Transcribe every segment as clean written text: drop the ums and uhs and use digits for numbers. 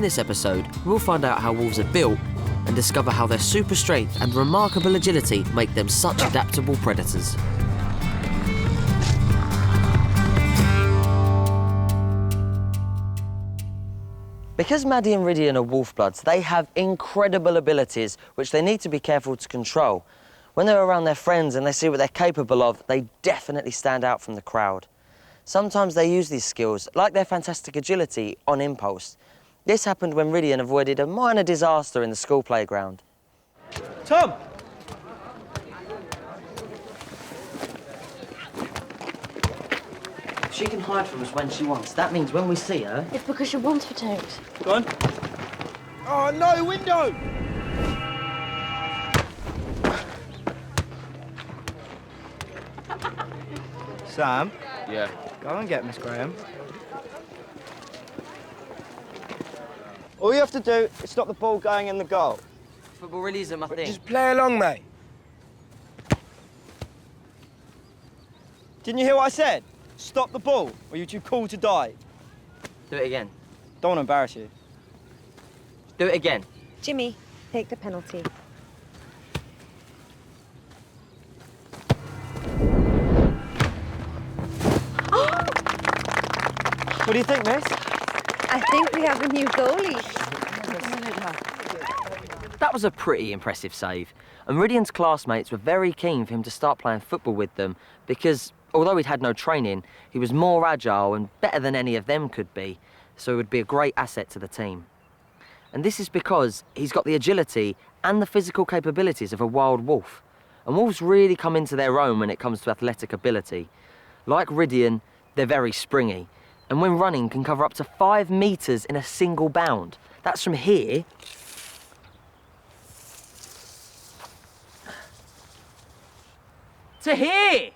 this episode, we'll find out how wolves are built and discover how their super strength and remarkable agility make them such adaptable predators. Because Maddy and Rhydian are wolf-bloods, they have incredible abilities which they need to be careful to control. When they're around their friends and they see what they're capable of, they definitely stand out from the crowd. Sometimes they use these skills, like their fantastic agility, on impulse. This happened when Rhydian avoided a minor disaster in the school playground. Tom! She can hide from us when she wants. That means when we see her... It's because she wants to take. Go on. Oh, no, window! Sam? Yeah. Go and get Miss Graham. All you have to do is stop the ball going in the goal. Football really isn't my thing. Just play along, mate. Didn't you hear what I said? Stop the ball, or you're too cool to die. Do it again. Don't want to embarrass you. Do it again. Jimmy, take the penalty. What do you think, miss? I think we have a new goalie. That was a pretty impressive save. And Rhydian's classmates were very keen for him to start playing football with them because, although he'd had no training, he was more agile and better than any of them could be, so he would be a great asset to the team. And this is because he's got the agility and the physical capabilities of a wild wolf. And wolves really come into their own when it comes to athletic ability. Like Rhydian, they're very springy, and when running can cover up to 5 metres in a single bound. That's from here to here!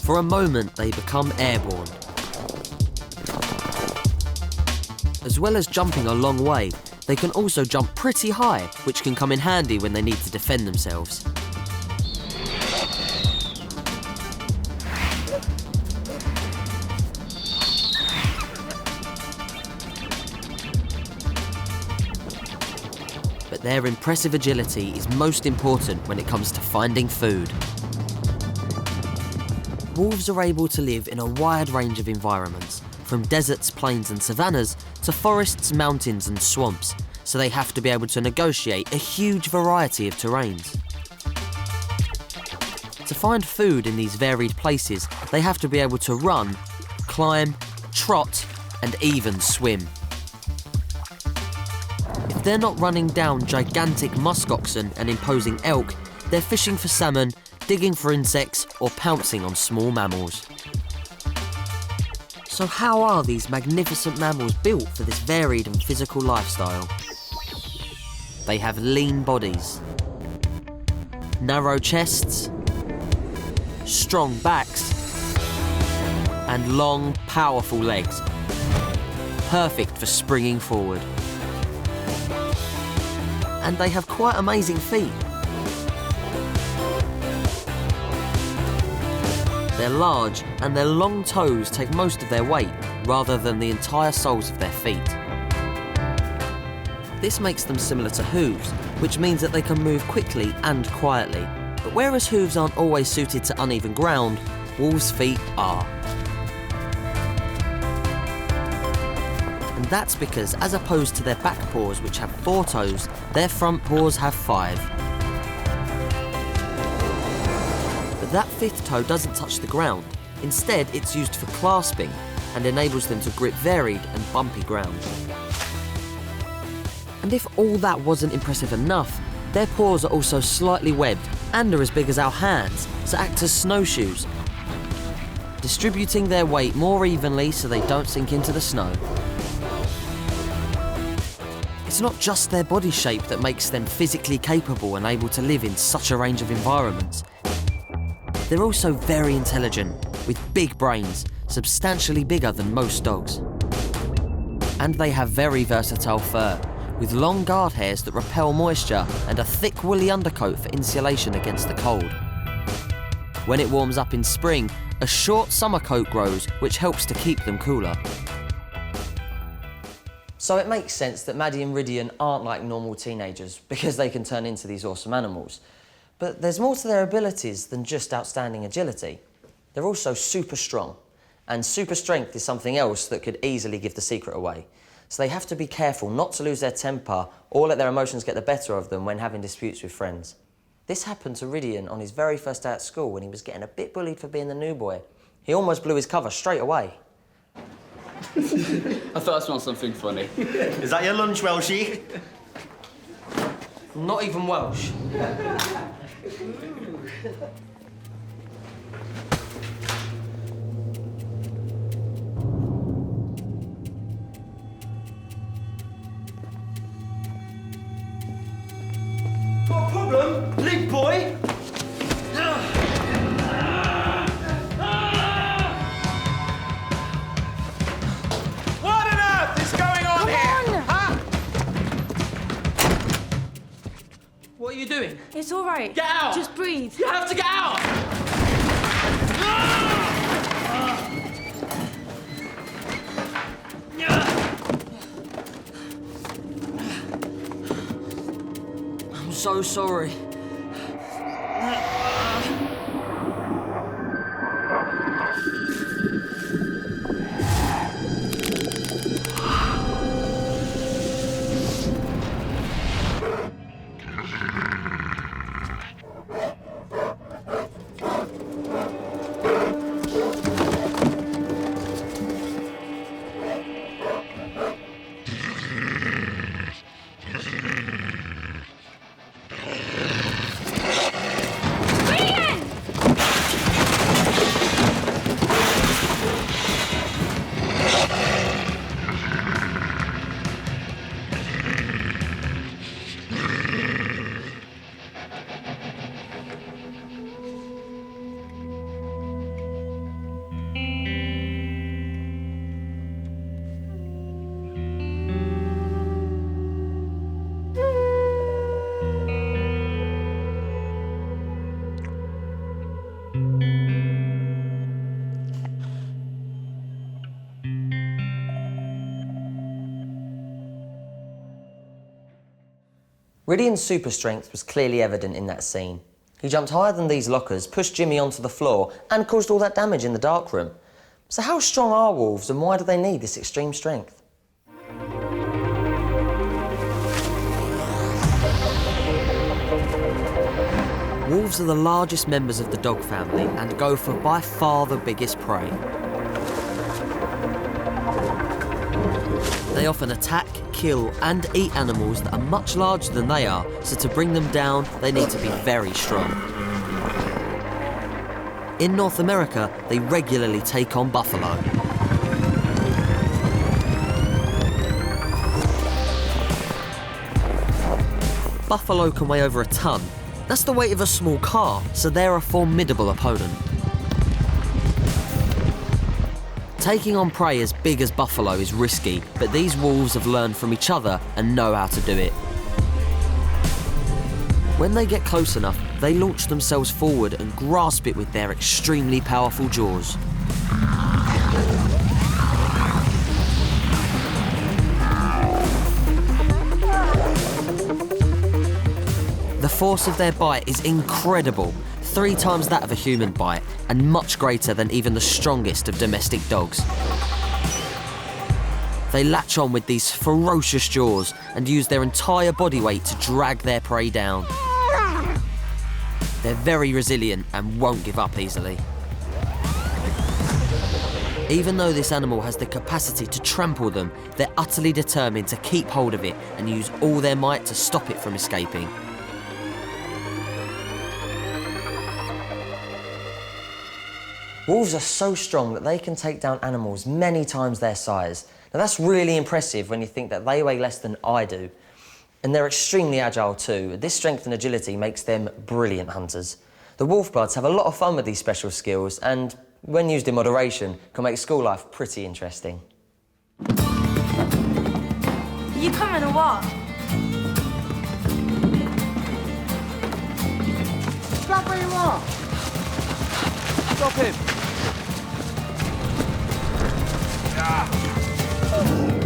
For a moment, they become airborne. As well as jumping a long way, they can also jump pretty high, which can come in handy when they need to defend themselves. But their impressive agility is most important when it comes to finding food. Wolves are able to live in a wide range of environments, from deserts, plains and savannas to forests, mountains and swamps, so they have to be able to negotiate a huge variety of terrains. To find food in these varied places, they have to be able to run, climb, trot and even swim. If they're not running down gigantic muskoxen and imposing elk, they're fishing for salmon, digging for insects or pouncing on small mammals. So how are these magnificent mammals built for this varied and physical lifestyle? They have lean bodies, narrow chests, strong backs, and long, powerful legs, perfect for springing forward. And they have quite amazing feet. They're large, and their long toes take most of their weight, rather than the entire soles of their feet. This makes them similar to hooves, which means that they can move quickly and quietly. But whereas hooves aren't always suited to uneven ground, wolves' feet are. And that's because, as opposed to their back paws, which have 4 toes, their front paws have 5. But that 5th toe doesn't touch the ground. Instead, it's used for clasping and enables them to grip varied and bumpy ground. And if all that wasn't impressive enough, their paws are also slightly webbed and are as big as our hands to act as snowshoes, distributing their weight more evenly so they don't sink into the snow. It's not just their body shape that makes them physically capable and able to live in such a range of environments. They're also very intelligent, with big brains, substantially bigger than most dogs. And they have very versatile fur, with long guard hairs that repel moisture and a thick woolly undercoat for insulation against the cold. When it warms up in spring, a short summer coat grows which helps to keep them cooler. So it makes sense that Maddy and Rhydian aren't like normal teenagers because they can turn into these awesome animals. But there's more to their abilities than just outstanding agility. They're also super strong, and super strength is something else that could easily give the secret away. So they have to be careful not to lose their temper or let their emotions get the better of them when having disputes with friends. This happened to Rhydian on his very first day at school when he was getting a bit bullied for being the new boy. He almost blew his cover straight away. I thought I smelled something funny. Is that your lunch, Welshie? Not even Welsh. Got a problem, big boy? What on earth is going on here? Huh? What are you doing? It's all right. Get out! Just breathe. You have to get out! I'm so sorry. Rhydian's super strength was clearly evident in that scene. He jumped higher than these lockers, pushed Jimmy onto the floor, and caused all that damage in the darkroom. So how strong are wolves, and why do they need this extreme strength? Wolves are the largest members of the dog family and go for by far the biggest prey. They often attack, kill and eat animals that are much larger than they are, so to bring them down, they need to be very strong. In North America, they regularly take on buffalo. Buffalo can weigh over a ton. That's the weight of a small car, so they're a formidable opponent. Taking on prey as big as buffalo is risky, but these wolves have learned from each other and know how to do it. When they get close enough, they launch themselves forward and grasp it with their extremely powerful jaws. The force of their bite is incredible, 3 times that of a human bite, and much greater than even the strongest of domestic dogs. They latch on with these ferocious jaws and use their entire body weight to drag their prey down. They're very resilient and won't give up easily. Even though this animal has the capacity to trample them, they're utterly determined to keep hold of it and use all their might to stop it from escaping. Wolves are so strong that they can take down animals many times their size. Now that's really impressive when you think that they weigh less than I do. And they're extremely agile too. This strength and agility makes them brilliant hunters. The Wolfbloods have a lot of fun with these special skills and, when used in moderation, can make school life pretty interesting. Are you coming or what? Stop where you are! Stop him! Ah!